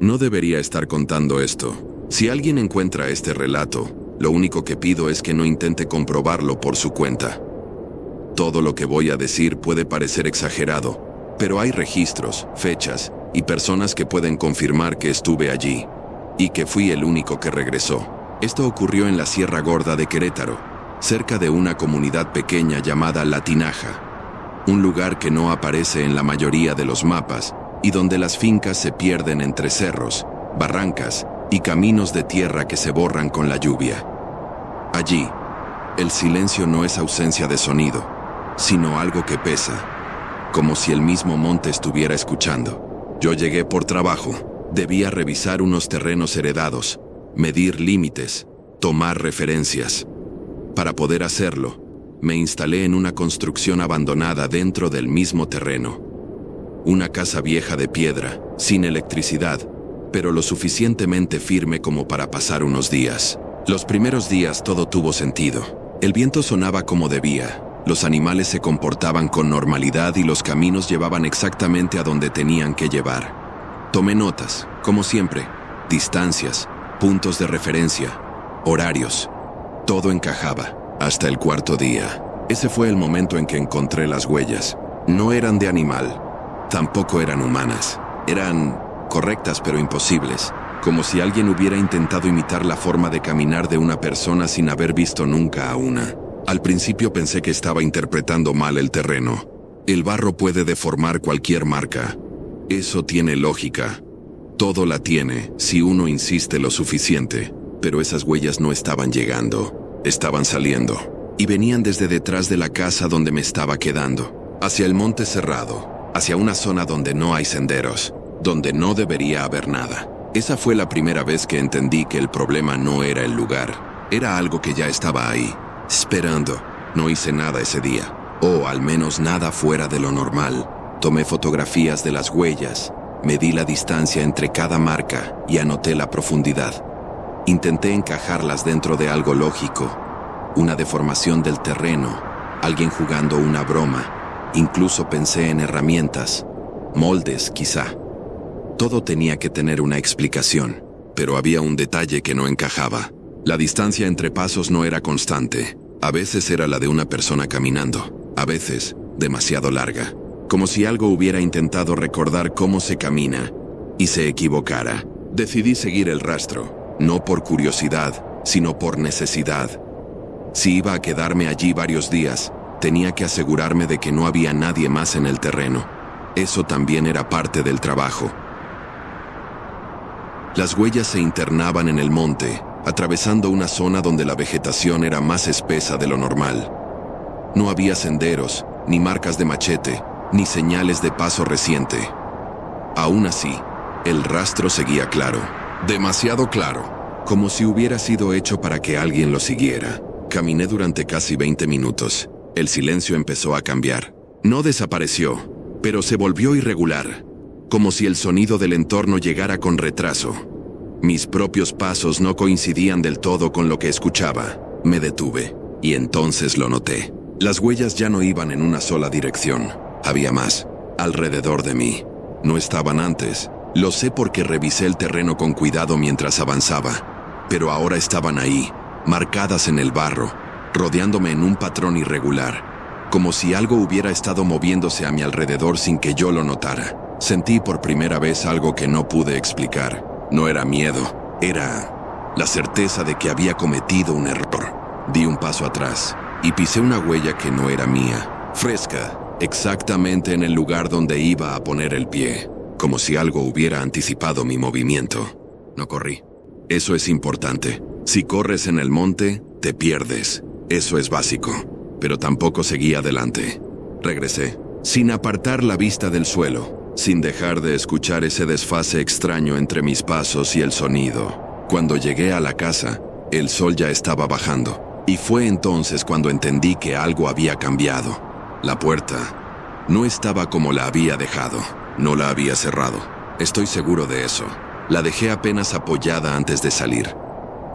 No debería estar contando esto. Si alguien encuentra este relato, lo único que pido es que no intente comprobarlo por su cuenta. Todo lo que voy a decir puede parecer exagerado, pero hay registros, fechas y personas que pueden confirmar que estuve allí y que fui el único que regresó. Esto ocurrió en la Sierra Gorda de Querétaro, cerca de una comunidad pequeña llamada La Tinaja, un lugar que no aparece en la mayoría de los mapas y donde las fincas se pierden entre cerros, barrancas y caminos de tierra que se borran con la lluvia. Allí, el silencio no es ausencia de sonido, sino algo que pesa, como si el mismo monte estuviera escuchando. Yo llegué por trabajo, debía revisar unos terrenos heredados, medir límites, tomar referencias. Para poder hacerlo, me instalé en una construcción abandonada dentro del mismo terreno. Una casa vieja de piedra, sin electricidad, pero lo suficientemente firme como para pasar unos días. Los primeros días todo tuvo sentido. El viento sonaba como debía, los animales se comportaban con normalidad y los caminos llevaban exactamente a donde tenían que llevar. Tomé notas, como siempre, distancias, puntos de referencia, horarios. Todo encajaba, hasta el cuarto día. Ese fue el momento en que encontré las huellas. No eran de animal, tampoco eran humanas. Eran correctas pero imposibles, como si alguien hubiera intentado imitar la forma de caminar de una persona sin haber visto nunca a una. Al principio pensé que estaba interpretando mal el terreno. El barro puede deformar cualquier marca. Eso tiene lógica. Todo la tiene, si uno insiste lo suficiente. Pero esas huellas no estaban llegando, estaban saliendo. Y venían desde detrás de la casa donde me estaba quedando, hacia el monte cerrado, hacia una zona donde no hay senderos, donde no debería haber nada. Esa fue la primera vez que entendí que el problema no era el lugar, era algo que ya estaba ahí, esperando. No hice nada ese día, o al menos nada fuera de lo normal. Tomé fotografías de las huellas, medí la distancia entre cada marca y anoté la profundidad. Intenté encajarlas dentro de algo lógico, una deformación del terreno, alguien jugando una broma. Incluso pensé en herramientas, moldes quizá. Todo tenía que tener una explicación, pero había un detalle que no encajaba. La distancia entre pasos no era constante. A veces era la de una persona caminando, a veces demasiado larga, como si algo hubiera intentado recordar cómo se camina y se equivocara. Decidí seguir el rastro, no por curiosidad, sino por necesidad. Si iba a quedarme allí varios días, tenía que asegurarme de que no había nadie más en el terreno. Eso también era parte del trabajo. Las huellas se internaban en el monte, atravesando una zona donde la vegetación era más espesa de lo normal. No había senderos, ni marcas de machete, ni señales de paso reciente. Aún así, el rastro seguía claro, demasiado claro, como si hubiera sido hecho para que alguien lo siguiera. Caminé durante casi 20 minutos. El silencio empezó a cambiar. No desapareció, pero se volvió irregular, como si el sonido del entorno llegara con retraso. Mis propios pasos no coincidían del todo con lo que escuchaba. Me detuve, y entonces lo noté. Las huellas ya no iban en una sola dirección. Había más, alrededor de mí. No estaban antes. Lo sé porque revisé el terreno con cuidado mientras avanzaba. Pero ahora estaban ahí, marcadas en el barro, rodeándome en un patrón irregular, como si algo hubiera estado moviéndose a mi alrededor sin que yo lo notara. Sentí por primera vez algo que no pude explicar. No era miedo, era la certeza de que había cometido un error. Di un paso atrás y pisé una huella que no era mía, fresca, exactamente en el lugar donde iba a poner el pie, como si algo hubiera anticipado mi movimiento. No corrí. Eso es importante. Si corres en el monte, te pierdes. Eso es básico. Pero tampoco seguí adelante. Regresé, sin apartar la vista del suelo, sin dejar de escuchar ese desfase extraño entre mis pasos y el sonido. Cuando llegué a la casa, el sol ya estaba bajando, y fue entonces cuando entendí que algo había cambiado. La puerta no estaba como la había dejado, no la había cerrado. Estoy seguro de eso. La dejé apenas apoyada antes de salir.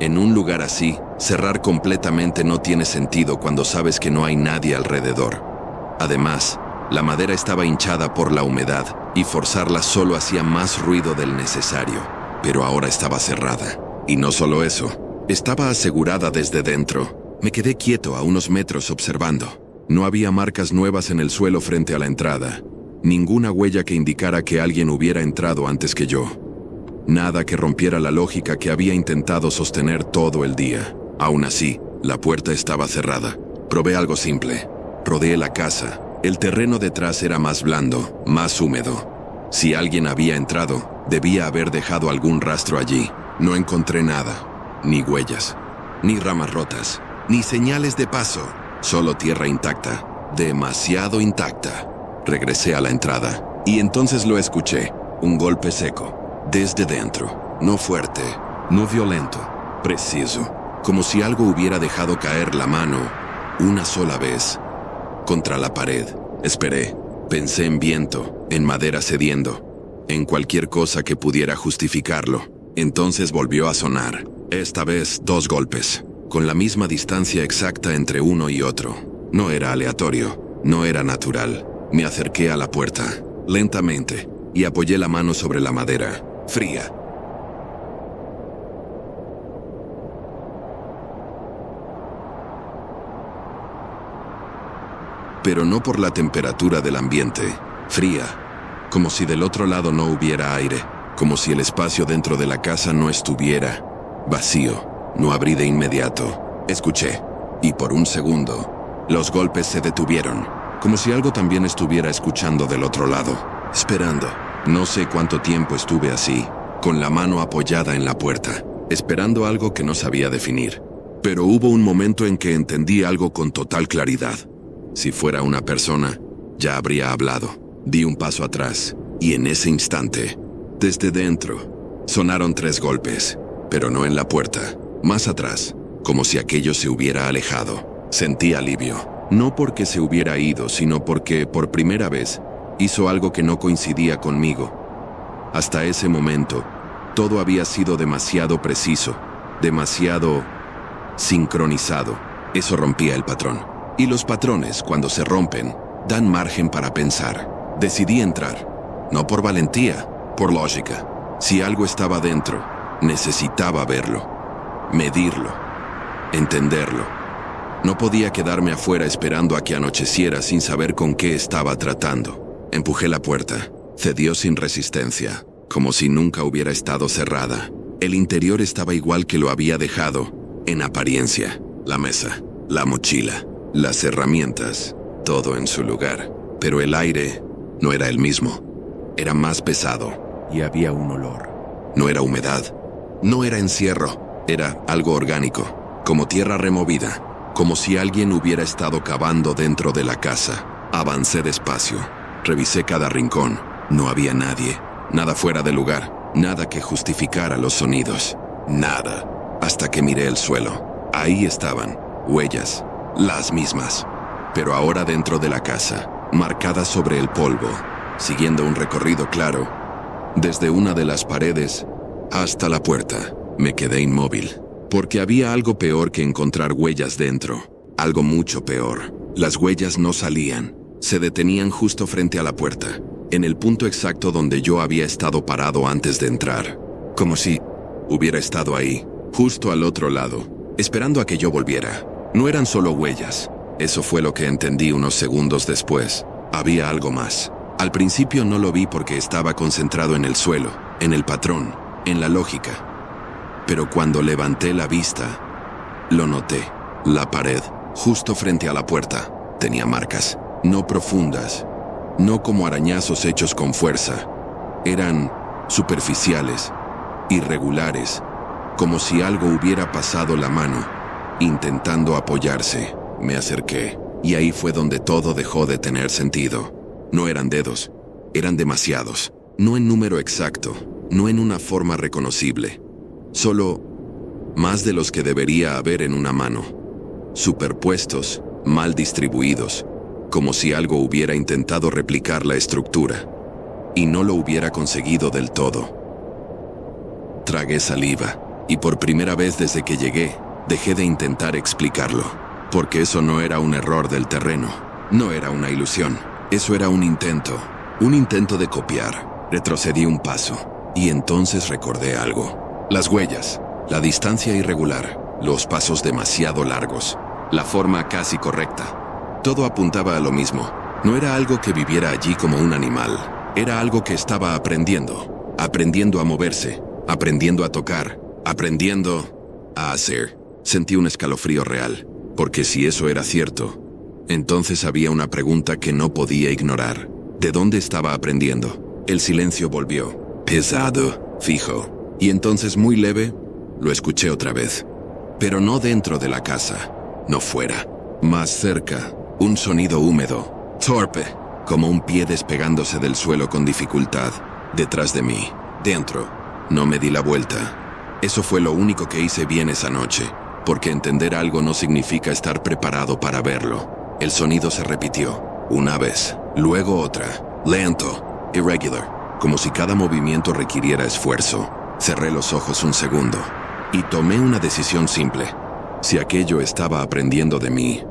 En un lugar así, cerrar completamente no tiene sentido cuando sabes que no hay nadie alrededor. Además, la madera estaba hinchada por la humedad y forzarla solo hacía más ruido del necesario. pero ahora estaba cerrada. Y no solo eso, estaba asegurada desde dentro. Me quedé quieto a unos metros observando. No había marcas nuevas en el suelo frente a la entrada. Ninguna huella que indicara que alguien hubiera entrado antes que yo. Nada que rompiera la lógica que había intentado sostener todo el día. Aún así, la puerta estaba cerrada. Probé algo simple. Rodeé la casa. El terreno detrás era más blando, más húmedo. Si alguien había entrado, debía haber dejado algún rastro allí. No encontré nada. Ni huellas, ni ramas rotas, ni señales de paso. Solo tierra intacta. Demasiado intacta. Regresé a la entrada. Y entonces lo escuché. Un golpe seco. Desde dentro. No fuerte. No violento. Preciso. Como si algo hubiera dejado caer la mano una sola vez contra la pared. Esperé. Pensé en viento, en madera cediendo, en cualquier cosa que pudiera justificarlo. Entonces volvió a sonar. Esta vez 2 golpes, con la misma distancia exacta entre uno y otro. No era aleatorio, no era natural. Me acerqué a la puerta, lentamente, y apoyé la mano sobre la madera, fría. Pero no por la temperatura del ambiente, fría, como si del otro lado no hubiera aire, como si el espacio dentro de la casa no estuviera vacío. No abrí de inmediato. Escuché, y por un segundo, los golpes se detuvieron, como si algo también estuviera escuchando del otro lado, esperando. No sé cuánto tiempo estuve así, con la mano apoyada en la puerta, esperando algo que no sabía definir. Pero hubo un momento en que entendí algo con total claridad. Si fuera una persona, ya habría hablado. Di un paso atrás, y en ese instante, desde dentro, sonaron 3 golpes, pero no en la puerta, más atrás, como si aquello se hubiera alejado. Sentí alivio, no porque se hubiera ido, sino porque, por primera vez, hizo algo que no coincidía conmigo. Hasta ese momento, todo había sido demasiado preciso, demasiado sincronizado. Eso rompía el patrón. Y los patrones, cuando se rompen, dan margen para pensar. Decidí entrar, no por valentía, por lógica. Si algo estaba dentro, necesitaba verlo, medirlo, entenderlo. No podía quedarme afuera esperando a que anocheciera sin saber con qué estaba tratando. Empujé la puerta, cedió sin resistencia, como si nunca hubiera estado cerrada. El interior estaba igual que lo había dejado, en apariencia. La mesa, la mochila, las herramientas, todo en su lugar. Pero el aire no era el mismo. Era más pesado. Y había un olor. No era humedad. No era encierro. Era algo orgánico. Como tierra removida. Como si alguien hubiera estado cavando dentro de la casa. Avancé despacio. Revisé cada rincón. No había nadie. Nada fuera de lugar. Nada que justificara los sonidos. Nada. Hasta que miré el suelo. Ahí estaban. Huellas. Las mismas, pero ahora dentro de la casa, marcadas sobre el polvo, siguiendo un recorrido claro, desde una de las paredes hasta la puerta. Me quedé inmóvil, porque había algo peor que encontrar huellas dentro, algo mucho peor. Las huellas no salían, se detenían justo frente a la puerta, en el punto exacto donde yo había estado parado antes de entrar, como si hubiera estado ahí, justo al otro lado, esperando a que yo volviera. No eran solo huellas. Eso fue lo que entendí unos segundos después. Había algo más. Al principio no lo vi porque estaba concentrado en el suelo, en el patrón, en la lógica. Pero cuando levanté la vista, lo noté. La pared, justo frente a la puerta, tenía marcas. No profundas, no como arañazos hechos con fuerza. Eran superficiales, irregulares, como si algo hubiera pasado la mano. Intentando apoyarse, me acerqué, y ahí fue donde todo dejó de tener sentido. No eran dedos, eran demasiados. No en número exacto, no en una forma reconocible. Solo más de los que debería haber en una mano. Superpuestos, mal distribuidos, como si algo hubiera intentado replicar la estructura, y no lo hubiera conseguido del todo. Tragué saliva, y por primera vez desde que llegué, dejé de intentar explicarlo, porque eso no era un error del terreno, no era una ilusión, eso era un intento de copiar. Retrocedí un paso, Y entonces recordé algo. Las huellas, la distancia irregular, los pasos demasiado largos, la forma casi correcta. Todo apuntaba a lo mismo. No era algo que viviera allí como un animal. Era algo que estaba aprendiendo. Aprendiendo a moverse, aprendiendo a tocar, aprendiendo a hacer. Sentí un escalofrío real, porque si eso era cierto, entonces había una pregunta que no podía ignorar. ¿De dónde estaba aprendiendo? El silencio volvió. Pesado, fijo. Y entonces muy leve, lo escuché otra vez. Pero no dentro de la casa, no fuera. Más cerca, un sonido húmedo, torpe, como un pie despegándose del suelo con dificultad. Detrás de mí, dentro. No me di la vuelta. Eso fue lo único que hice bien esa noche, porque entender algo no significa estar preparado para verlo. El sonido se repitió, una vez, luego otra, lento, irregular, como si cada movimiento requiriera esfuerzo. Cerré los ojos un segundo y tomé una decisión simple. Si aquello estaba aprendiendo de mí,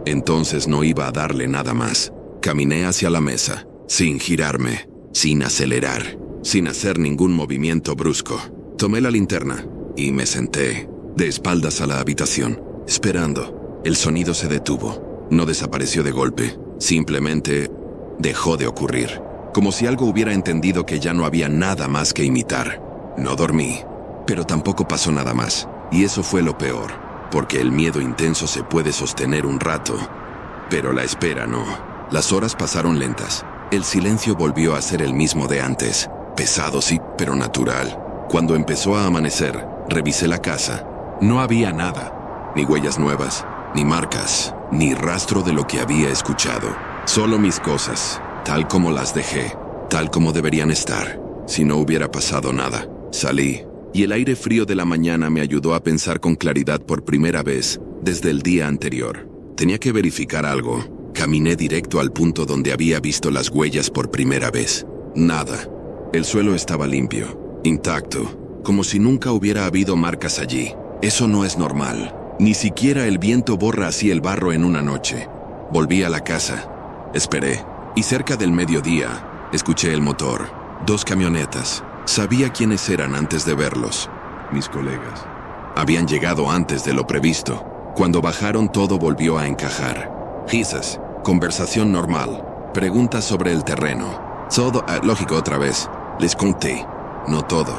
entonces no iba a darle nada más. Caminé hacia la mesa, sin girarme, sin acelerar, sin hacer ningún movimiento brusco. Tomé la linterna y me senté, de espaldas a la habitación, esperando. El sonido se detuvo. No desapareció de golpe, simplemente dejó de ocurrir. Como si algo hubiera entendido que ya no había nada más que imitar. No dormí, pero tampoco pasó nada más. Y eso fue lo peor, porque el miedo intenso se puede sostener un rato, pero la espera no. Las horas pasaron lentas. El silencio volvió a ser el mismo de antes. Pesado sí, pero natural. Cuando empezó a amanecer, revisé la casa. No había nada, ni huellas nuevas, ni marcas, ni rastro de lo que había escuchado. Solo mis cosas, tal como las dejé, tal como deberían estar. Si no hubiera pasado nada. Salí, y el aire frío de la mañana me ayudó a pensar con claridad por primera vez desde el día anterior. Tenía que verificar algo. Caminé directo al punto donde había visto las huellas por primera vez. Nada. El suelo estaba limpio, intacto, como si nunca hubiera habido marcas allí. Eso no es normal. Ni siquiera el viento borra así el barro en una noche. Volví a la casa. Esperé. Y cerca del mediodía, escuché el motor. 2 camionetas. Sabía quiénes eran antes de verlos. Mis colegas. Habían llegado antes de lo previsto. Cuando bajaron todo volvió a encajar. Risas. Conversación normal. Preguntas sobre el terreno. Todo, lógico otra vez. Les conté. No todo.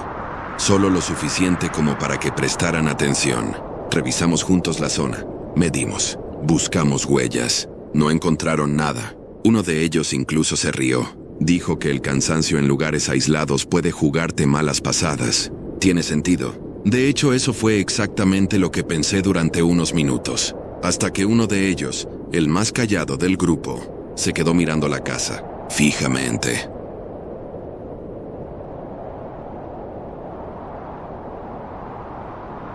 Solo lo suficiente como para que prestaran atención. Revisamos juntos la zona. Medimos. Buscamos huellas. No encontraron nada. Uno de ellos incluso se rió. Dijo que el cansancio en lugares aislados puede jugarte malas pasadas. Tiene sentido. De hecho, eso fue exactamente lo que pensé durante unos minutos. Hasta que uno de ellos, el más callado del grupo, se quedó mirando la casa, fijamente.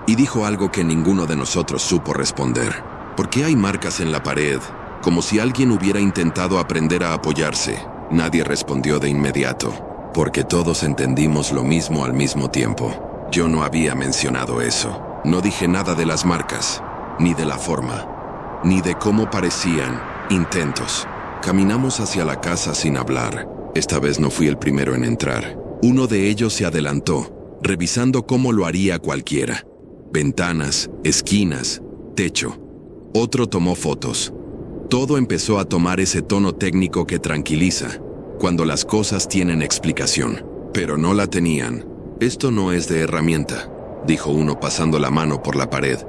Y dijo algo que ninguno de nosotros supo responder. ¿Por qué hay marcas en la pared? Como si alguien hubiera intentado aprender a apoyarse. Nadie respondió de inmediato, porque todos entendimos lo mismo al mismo tiempo. Yo no había mencionado eso. No dije nada de las marcas, ni de la forma, ni de cómo parecían intentos. Caminamos hacia la casa sin hablar. Esta vez no fui el primero en entrar. Uno de ellos se adelantó, revisando cómo lo haría cualquiera. Ventanas, esquinas, techo. Otro tomó fotos. Todo empezó a tomar ese tono técnico que tranquiliza, cuando las cosas tienen explicación, pero no la tenían. Esto no es de herramienta, dijo uno pasando la mano por la pared.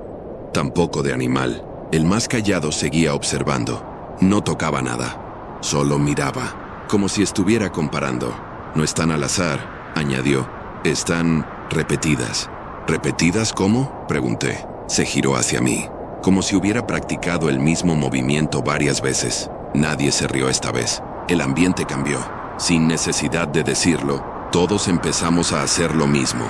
Tampoco de animal. El más callado seguía observando. No tocaba nada, solo miraba, como si estuviera comparando. No están al azar, añadió. Están repetidas. ¿Repetidas cómo?, pregunté. Se giró hacia mí, como si hubiera practicado el mismo movimiento varias veces. Nadie se rió esta vez. El ambiente cambió. Sin necesidad de decirlo, todos empezamos a hacer lo mismo.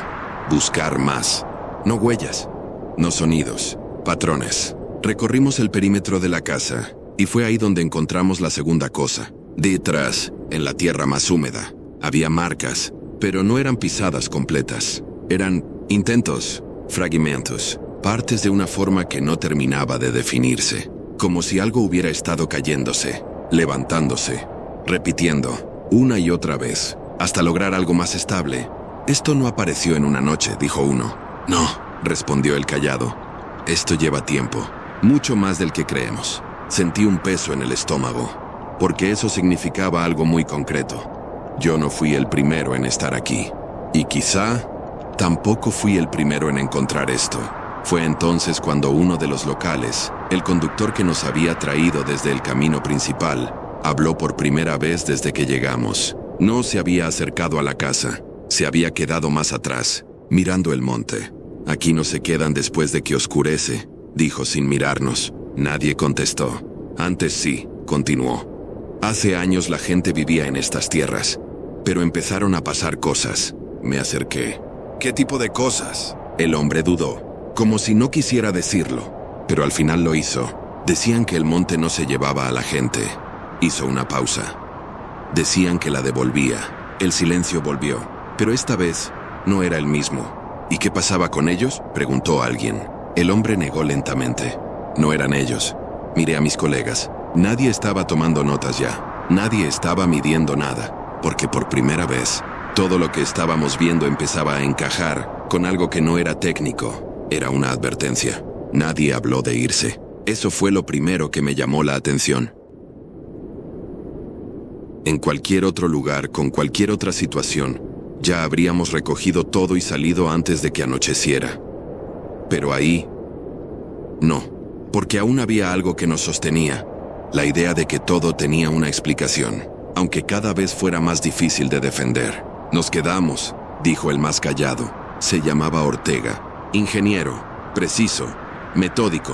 Buscar más. No huellas, no sonidos, patrones. Recorrimos el perímetro de la casa, y fue ahí donde encontramos la segunda cosa. Detrás, en la tierra más húmeda, había marcas, pero no eran pisadas completas. Eran intentos, fragmentos, partes de una forma que no terminaba de definirse, como si algo hubiera estado cayéndose, levantándose, repitiendo, una y otra vez, hasta lograr algo más estable, Esto no apareció en una noche, dijo uno. No, respondió el callado. Esto lleva tiempo, mucho más del que creemos. Sentí un peso en el estómago, porque eso significaba algo muy concreto. Yo no fui el primero en estar aquí, y quizá tampoco fui el primero en encontrar esto. Fue entonces cuando uno de los locales, el conductor que nos había traído desde el camino principal, habló por primera vez desde que llegamos. No se había acercado a la casa, se había quedado más atrás, mirando el monte. Aquí no se quedan después de que oscurece, dijo sin mirarnos. Nadie contestó. Antes sí, continuó. Hace años la gente vivía en estas tierras, pero empezaron a pasar cosas. Me acerqué. ¿Qué tipo de cosas? El hombre dudó, como si no quisiera decirlo, pero al final lo hizo. Decían que el monte no se llevaba a la gente. Hizo una pausa. Decían que la devolvía. El silencio volvió, pero esta vez no era el mismo. ¿Y qué pasaba con ellos?, preguntó alguien. El hombre negó lentamente. No eran ellos. Miré a mis colegas. Nadie estaba tomando notas ya. Nadie estaba midiendo nada, porque por primera vez, todo lo que estábamos viendo empezaba a encajar con algo que no era técnico. Era una advertencia. Nadie habló de irse. Eso fue lo primero que me llamó la atención. En cualquier otro lugar, con cualquier otra situación, ya habríamos recogido todo y salido antes de que anocheciera. Pero ahí, no, porque aún había algo que nos sostenía, la idea de que todo tenía una explicación, aunque cada vez fuera más difícil de defender. Nos quedamos, dijo el más callado. Se llamaba Ortega. Ingeniero, preciso, metódico.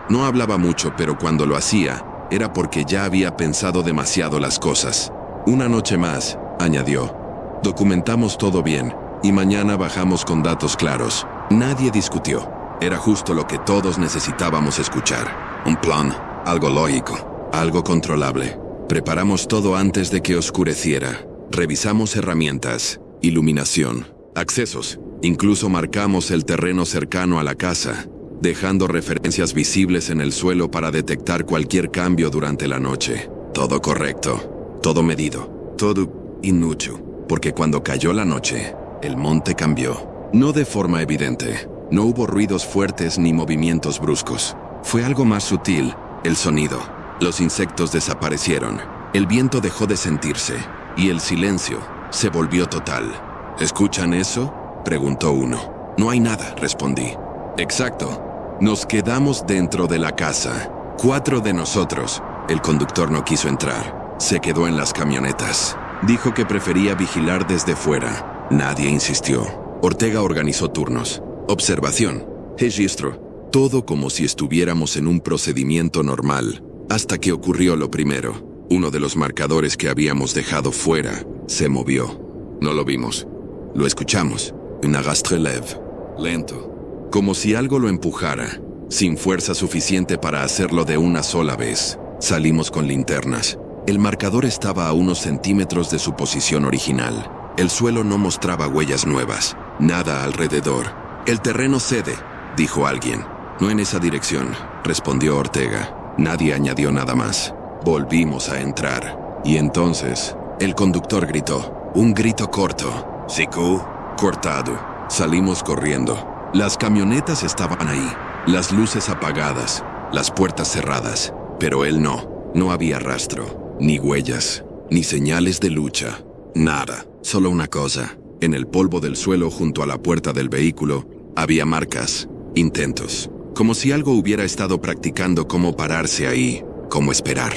No hablaba mucho, pero cuando lo hacía, era porque ya había pensado demasiado las cosas. Una noche más, añadió. Documentamos todo bien, y mañana bajamos con datos claros. Nadie discutió. Era justo lo que todos necesitábamos escuchar. Un plan, algo lógico, algo controlable. Preparamos todo antes de que oscureciera. Revisamos herramientas, iluminación, accesos. Incluso marcamos el terreno cercano a la casa, dejando referencias visibles en el suelo para detectar cualquier cambio durante la noche. Todo correcto, todo medido, todo inútil, porque cuando cayó la noche, el monte cambió. No de forma evidente, no hubo ruidos fuertes ni movimientos bruscos. Fue algo más sutil, el sonido. Los insectos desaparecieron, el viento dejó de sentirse, y el silencio se volvió total. ¿Escuchan eso?, preguntó uno. No hay nada, respondí. Exacto. Nos quedamos dentro de la casa. 4 de nosotros. El conductor no quiso entrar. Se quedó en las camionetas. Dijo que prefería vigilar desde fuera. Nadie insistió. Ortega organizó turnos. Observación. Registro. Todo como si estuviéramos en un procedimiento normal. Hasta que ocurrió lo primero. Uno de los marcadores que habíamos dejado fuera se movió. No lo vimos. Lo escuchamos. Un arrastre-lève. Lento. Como si algo lo empujara, sin fuerza suficiente para hacerlo de una sola vez. Salimos con linternas. El marcador estaba a unos centímetros de su posición original. El suelo no mostraba huellas nuevas, nada alrededor. El terreno cede, dijo alguien. No en esa dirección, respondió Ortega. Nadie añadió nada más. Volvimos a entrar. Y entonces, el conductor gritó. Un grito corto. Siku, cortado. Salimos corriendo. Las camionetas estaban ahí, las luces apagadas, las puertas cerradas, pero él no. No había rastro, ni huellas, ni señales de lucha, nada. Solo una cosa, en el polvo del suelo junto a la puerta del vehículo, había marcas, intentos, como si algo hubiera estado practicando cómo pararse ahí, cómo esperar.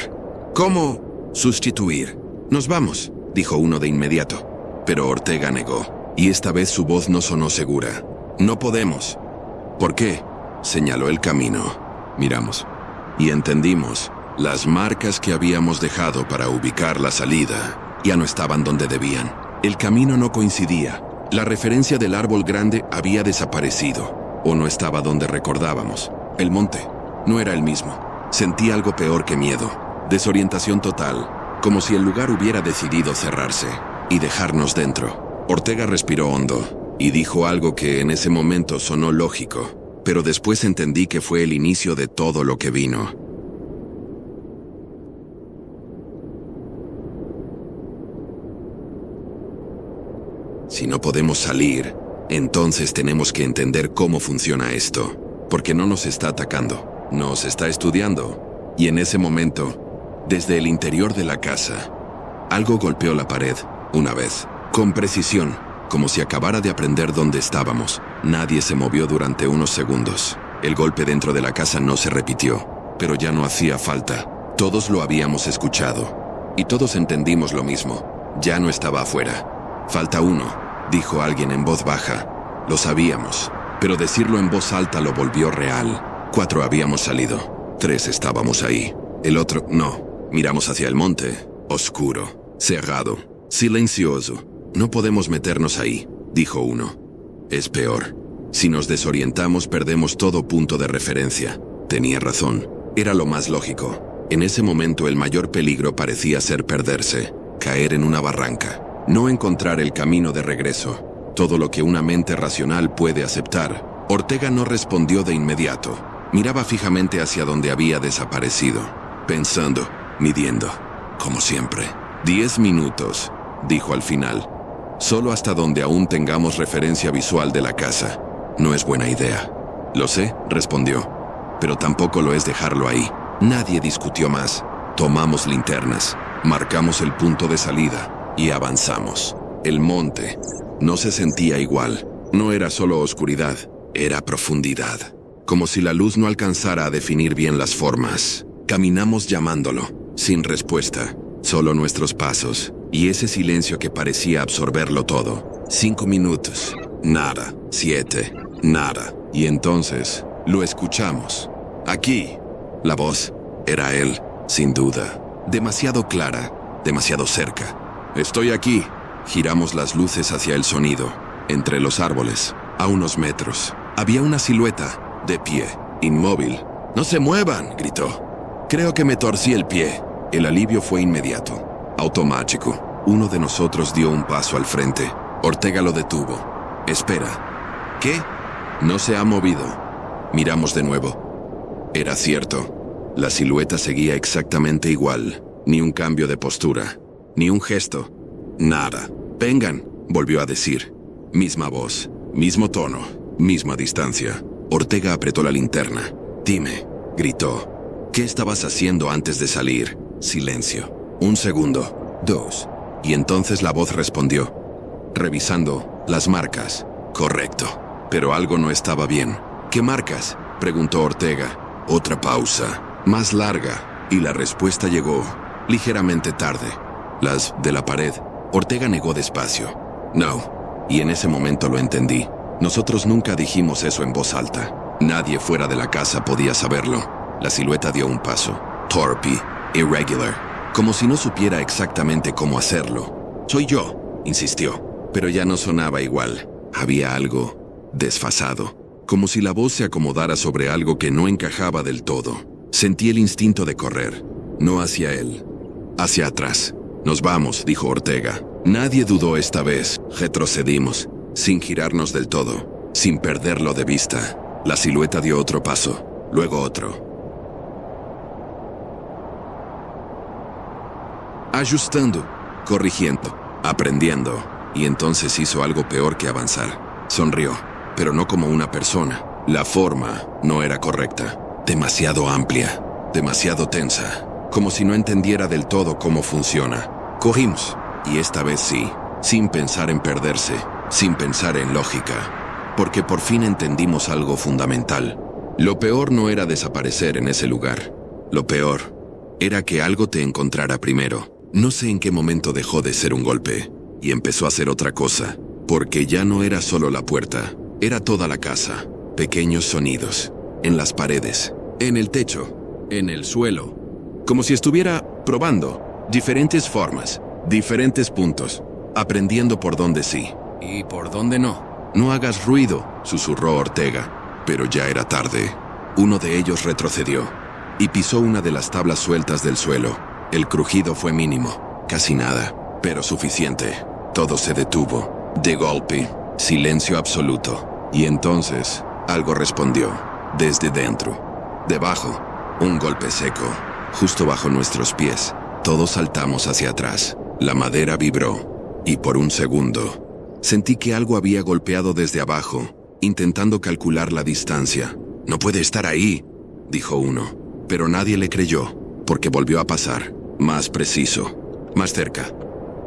¿Cómo sustituir? Nos vamos, dijo uno de inmediato, pero Ortega negó, y esta vez su voz no sonó segura. No podemos. ¿Por qué? Señaló el camino. Miramos. Y entendimos. Las marcas que habíamos dejado para ubicar la salida ya no estaban donde debían. El camino no coincidía. La referencia del árbol grande había desaparecido. O no estaba donde recordábamos. El monte no era el mismo. Sentí algo peor que miedo. Desorientación total. Como si el lugar hubiera decidido cerrarse y dejarnos dentro. Ortega respiró hondo. Y dijo algo que en ese momento sonó lógico, pero después entendí que fue el inicio de todo lo que vino. Si no podemos salir, entonces tenemos que entender cómo funciona esto. Porque no nos está atacando, nos está estudiando. Y en ese momento, desde el interior de la casa, algo golpeó la pared, una vez, con precisión, como si acabara de aprender dónde estábamos. Nadie se movió durante unos segundos. El golpe dentro de la casa no se repitió, pero ya no hacía falta. Todos lo habíamos escuchado, y todos entendimos lo mismo. Ya no estaba afuera. Falta uno, dijo alguien en voz baja. Lo sabíamos, pero decirlo en voz alta lo volvió real. 4 habíamos salido, 3 estábamos ahí. El otro, no. Miramos hacia el monte, oscuro, cerrado, silencioso. No podemos meternos ahí, dijo uno. Es peor. Si nos desorientamos, perdemos todo punto de referencia. Tenía razón. Era lo más lógico. En ese momento el mayor peligro parecía ser perderse, caer en una barranca, no encontrar el camino de regreso. Todo lo que una mente racional puede aceptar. Ortega no respondió de inmediato. Miraba fijamente hacia donde había desaparecido, pensando, midiendo, como siempre. 10 minutos, dijo al final. Solo hasta donde aún tengamos referencia visual de la casa. No es buena idea. Lo sé, respondió, pero tampoco lo es dejarlo ahí. Nadie discutió más. Tomamos linternas, marcamos el punto de salida y avanzamos. El monte no se sentía igual. No era solo oscuridad, era profundidad. Como si la luz no alcanzara a definir bien las formas. Caminamos llamándolo, sin respuesta. Solo nuestros pasos y ese silencio que parecía absorberlo todo. 5 minutos. Nada. 7. Nada. Y entonces, lo escuchamos. Aquí. La voz era él, sin duda. Demasiado clara, demasiado cerca. Estoy aquí. Giramos las luces hacia el sonido. Entre los árboles, a unos metros, había una silueta, de pie, inmóvil. ¡No se muevan!, gritó. Creo que me torcí el pie. El alivio fue inmediato, automático. Uno de nosotros dio un paso al frente. Ortega lo detuvo. Espera. ¿Qué? No se ha movido. Miramos de nuevo. Era cierto. La silueta seguía exactamente igual. Ni un cambio de postura. Ni un gesto. Nada. Vengan, volvió a decir. Misma voz, mismo tono, misma distancia. Ortega apretó la linterna. Dime, gritó. ¿Qué estabas haciendo antes de salir? Silencio. 1 segundo. 2. Y entonces la voz respondió. Revisando las marcas. Correcto. Pero algo no estaba bien. ¿Qué marcas?, preguntó Ortega. Otra pausa, más larga, y la respuesta llegó, ligeramente tarde. Las de la pared. Ortega negó despacio. No. Y en ese momento lo entendí. Nosotros nunca dijimos eso en voz alta. Nadie fuera de la casa podía saberlo. La silueta dio un paso. Torpe, irregular, como si no supiera exactamente cómo hacerlo. Soy yo, insistió, pero ya no sonaba igual. Había algo desfasado, como si la voz se acomodara sobre algo que no encajaba del todo. Sentí el instinto de correr, no hacia él, hacia atrás. Nos vamos, dijo Ortega. Nadie dudó esta vez. Retrocedimos, sin girarnos del todo, sin perderlo de vista. La silueta dio otro paso, luego otro. Ajustando, corrigiendo, aprendiendo, y entonces hizo algo peor que avanzar. Sonrió, pero no como una persona. La forma no era correcta, demasiado amplia, demasiado tensa, como si no entendiera del todo cómo funciona. Corrimos, y esta vez sí, sin pensar en perderse, sin pensar en lógica, porque por fin entendimos algo fundamental. Lo peor no era desaparecer en ese lugar. Lo peor era que algo te encontrara primero. No sé en qué momento dejó de ser un golpe y empezó a ser otra cosa, porque ya no era solo la puerta, era toda la casa. Pequeños sonidos, en las paredes, en el techo, en el suelo, como si estuviera probando diferentes formas, diferentes puntos, aprendiendo por dónde sí y por dónde no. No hagas ruido, susurró Ortega, pero ya era tarde. Uno de ellos retrocedió y pisó una de las tablas sueltas del suelo. El crujido fue mínimo, casi nada, pero suficiente. Todo se detuvo. De golpe, silencio absoluto. Y entonces, algo respondió, desde dentro. Debajo, un golpe seco, justo bajo nuestros pies. Todos saltamos hacia atrás. La madera vibró, y por un segundo, Sentí que algo había golpeado desde abajo, intentando calcular la distancia. «No puede estar ahí», dijo uno. Pero nadie le creyó, porque volvió a pasar, más preciso, más cerca.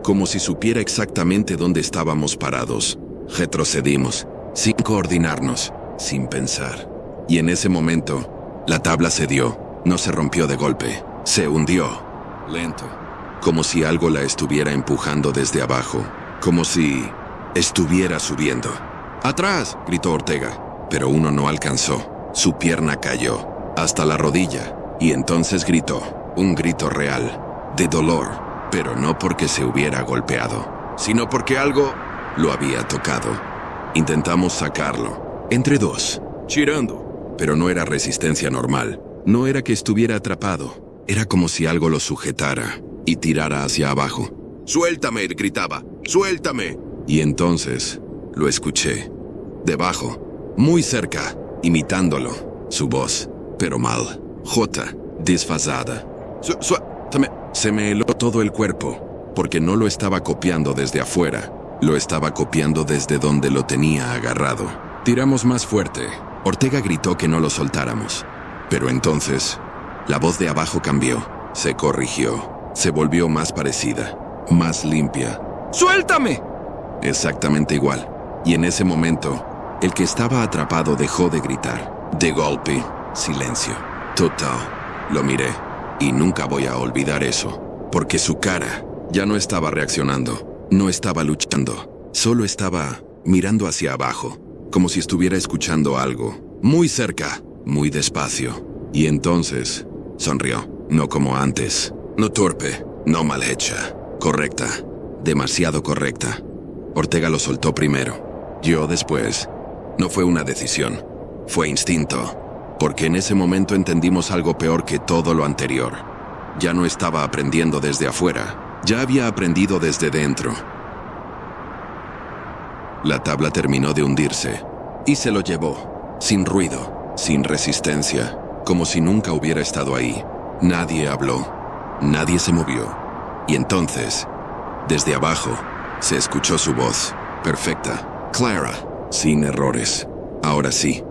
Como si supiera exactamente dónde estábamos parados. Retrocedimos, sin coordinarnos, sin pensar. Y en ese momento, la tabla cedió, no se rompió de golpe, se hundió, lento. Como si algo la estuviera empujando desde abajo, como si estuviera subiendo. «¡Atrás!», gritó Ortega, pero uno no alcanzó. Su pierna cayó, hasta la rodilla, y entonces gritó, un grito real, de dolor, pero no porque se hubiera golpeado, sino porque algo lo había tocado. Intentamos sacarlo, entre dos, chirando, pero no era resistencia normal, no era que estuviera atrapado, era como si algo lo sujetara y tirara hacia abajo. «¡Suéltame!», gritaba, «¡suéltame!». Y entonces lo escuché, debajo, muy cerca, imitándolo, su voz, pero mal, desfasada. «Suéltame». Se me heló todo el cuerpo, porque no lo estaba copiando desde afuera, lo estaba copiando desde donde lo tenía agarrado. Tiramos más fuerte. Ortega gritó que no lo soltáramos. Pero entonces, la voz de abajo cambió, se corrigió, se volvió más parecida, más limpia. «¡Suéltame!». Exactamente igual. Y en ese momento, el que estaba atrapado dejó de gritar. De golpe, silencio. Total. Lo miré. Y nunca voy a olvidar eso. Porque su cara ya no estaba reaccionando. No estaba luchando. Solo estaba mirando hacia abajo. Como si estuviera escuchando algo. Muy cerca. Muy despacio. Y entonces, sonrió. No como antes. No torpe. No mal hecha. Correcta. Demasiado correcta. Ortega lo soltó primero. Yo después. No fue una decisión. Fue instinto. Porque en ese momento entendimos algo peor que todo lo anterior. Ya no estaba aprendiendo desde afuera. Ya había aprendido desde dentro. La tabla terminó de hundirse. Y se lo llevó. Sin ruido. Sin resistencia. Como si nunca hubiera estado ahí. Nadie habló. Nadie se movió. Y entonces, desde abajo, se escuchó su voz. Perfecta. Clara. Sin errores. Ahora sí.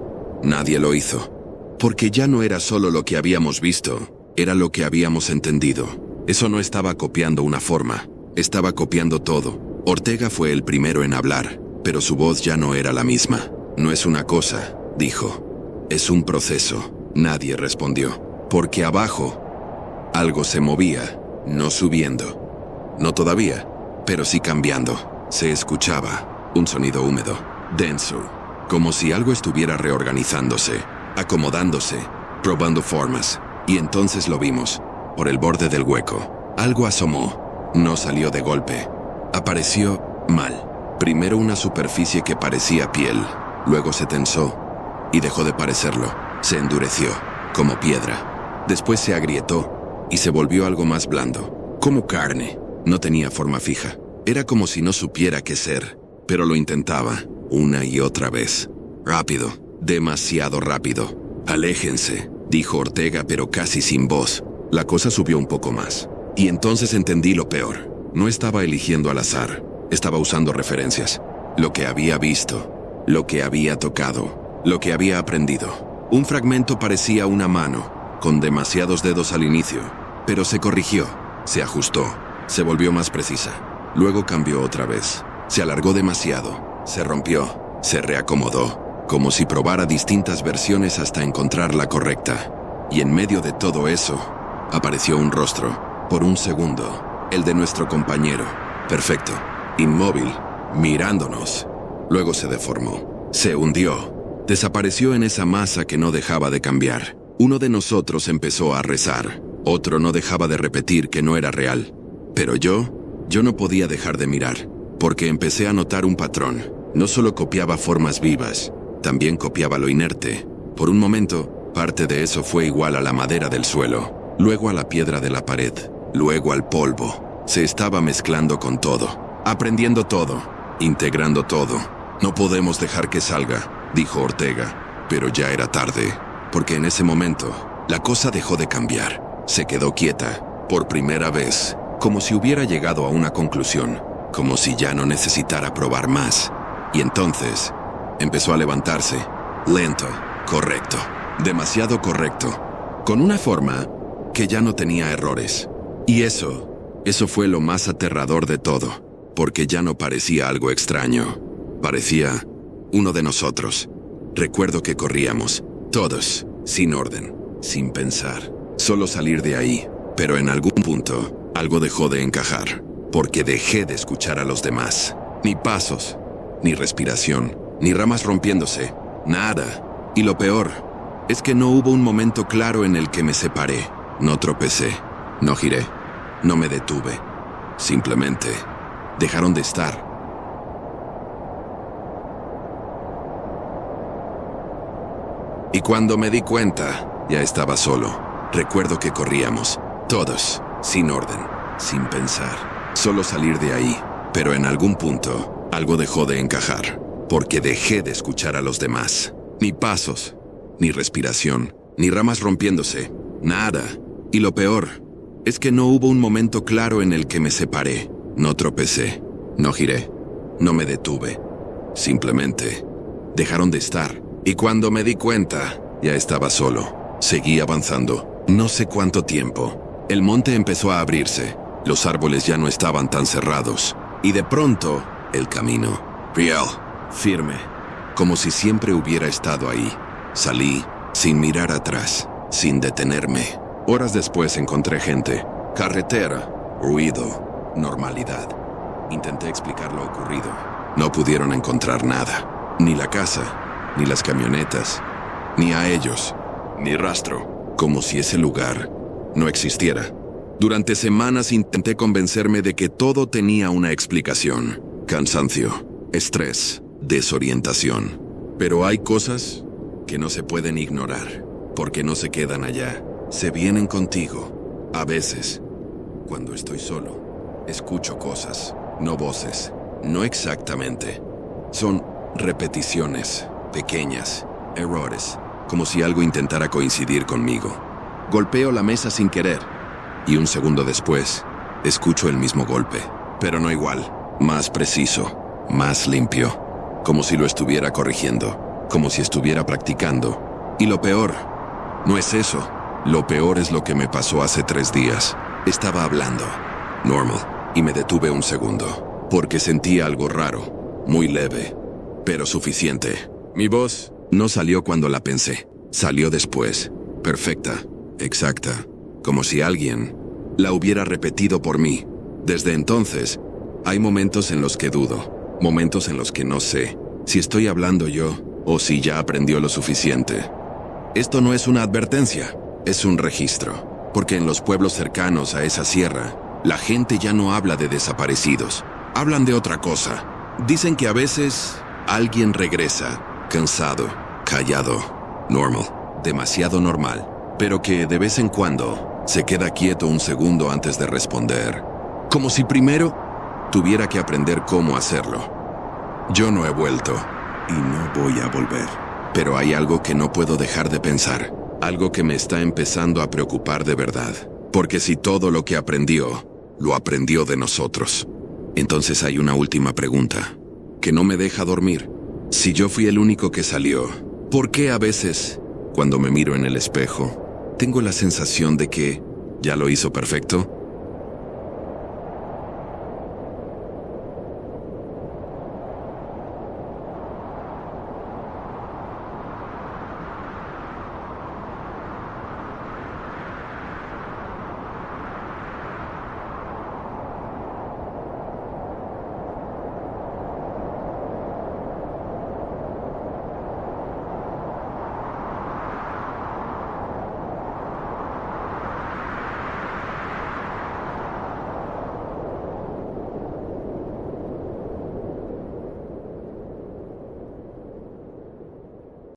Nadie lo hizo. Porque ya no era solo lo que habíamos visto. Era lo que habíamos entendido. Eso no estaba copiando una forma. Estaba copiando todo. Ortega fue el primero en hablar. Pero su voz ya no era la misma. No es una cosa, dijo. Es un proceso. Nadie respondió. Porque abajo, algo se movía, no subiendo. No todavía, pero sí cambiando. Se escuchaba un sonido húmedo, denso, como si algo estuviera reorganizándose, acomodándose, probando formas. Y entonces lo vimos, por el borde del hueco. Algo asomó, no salió de golpe. Apareció mal. Primero una superficie que parecía piel, luego se tensó y dejó de parecerlo. Se endureció, como piedra. Después se agrietó y se volvió algo más blando, como carne. No tenía forma fija. Era como si no supiera qué ser, pero lo intentaba, una y otra vez. Rápido, demasiado rápido. «Aléjense», dijo Ortega, pero casi sin voz. La cosa subió un poco más. Y entonces entendí lo peor. No estaba eligiendo al azar. Estaba usando referencias. Lo que había visto, lo que había tocado, lo que había aprendido. Un fragmento parecía una mano, con demasiados dedos al inicio, pero se corrigió, se ajustó, se volvió más precisa. Luego cambió otra vez. Se alargó demasiado, se rompió, se reacomodó, como si probara distintas versiones hasta encontrar la correcta. Y en medio de todo eso, apareció un rostro, por un segundo, el de nuestro compañero, perfecto, inmóvil, mirándonos. Luego se deformó, se hundió, desapareció en esa masa que no dejaba de cambiar. Uno de nosotros empezó a rezar, otro no dejaba de repetir que no era real. Pero yo no podía dejar de mirar, porque empecé a notar un patrón. No solo copiaba formas vivas, también copiaba lo inerte. Por un momento, parte de eso fue igual a la madera del suelo, luego a la piedra de la pared, luego al polvo. Se estaba mezclando con todo, aprendiendo todo, integrando todo. «No podemos dejar que salga», dijo Ortega, pero ya era tarde, porque en ese momento, la cosa dejó de cambiar. Se quedó quieta, por primera vez, como si hubiera llegado a una conclusión. como si ya no necesitara probar más. Y entonces empezó a levantarse, lento, correcto, demasiado correcto, con una forma que ya no tenía errores. Y eso fue lo más aterrador de todo, porque ya no parecía algo extraño. Parecía uno de nosotros. Recuerdo que corríamos, todos, sin orden, sin pensar, solo salir de ahí. Pero en algún punto, algo dejó de encajar, porque dejé de escuchar a los demás. Ni pasos, ni respiración, ni ramas rompiéndose, nada. Y lo peor es que no hubo un momento claro en el que me separé. No tropecé, no giré, no me detuve. Simplemente dejaron de estar. Y cuando me di cuenta, ya estaba solo. Recuerdo que corríamos, todos, sin orden, sin pensar, solo salir de ahí. Pero en algún punto, algo dejó de encajar, porque dejé de escuchar a los demás. Ni pasos, ni respiración, ni ramas rompiéndose, nada. Y lo peor es que no hubo un momento claro en el que me separé. No tropecé, no giré, no me detuve. Simplemente dejaron de estar. Y cuando me di cuenta, ya estaba solo. Seguí avanzando. No sé cuánto tiempo. El monte empezó a abrirse. Los árboles ya no estaban tan cerrados. Y de pronto, el camino. Real. Firme. Como si siempre hubiera estado ahí. Salí, sin mirar atrás, sin detenerme. Horas después encontré gente. Carretera. Ruido. Normalidad. Intenté explicar lo ocurrido. No pudieron encontrar nada. Ni la casa, ni las camionetas, ni a ellos, ni rastro, como si ese lugar no existiera. Durante semanas intenté convencerme de que todo tenía una explicación. Cansancio, estrés, desorientación. Pero hay cosas que no se pueden ignorar, porque no se quedan allá. Se vienen contigo. A veces, cuando estoy solo, escucho cosas, no voces, no exactamente. Son repeticiones. Pequeñas, errores, como si algo intentara coincidir conmigo. Golpeo la mesa sin querer, y un segundo después, escucho el mismo golpe, pero no igual, más preciso, más limpio, como si lo estuviera corrigiendo, como si estuviera practicando. Y lo peor, no es eso, lo peor es lo que me pasó hace 3 días. Estaba hablando, normal, y me detuve un segundo, porque sentí algo raro, muy leve, pero suficiente. Mi voz no salió cuando la pensé, salió después, perfecta, exacta, como si alguien la hubiera repetido por mí. Desde entonces, hay momentos en los que dudo, momentos en los que no sé si estoy hablando yo o si ya aprendió lo suficiente. Esto no es una advertencia, es un registro, porque en los pueblos cercanos a esa sierra, la gente ya no habla de desaparecidos, hablan de otra cosa. Dicen que a veces alguien regresa, cansado, callado, normal, demasiado normal, pero que de vez en cuando se queda quieto un segundo antes de responder, como si primero tuviera que aprender cómo hacerlo. Yo no he vuelto y no voy a volver, pero hay algo que no puedo dejar de pensar, algo que me está empezando a preocupar de verdad, porque si todo lo que aprendió, lo aprendió de nosotros, entonces hay una última pregunta que no me deja dormir. Si yo fui el único que salió, ¿por qué a veces, cuando me miro en el espejo, tengo la sensación de que ya lo hizo perfecto?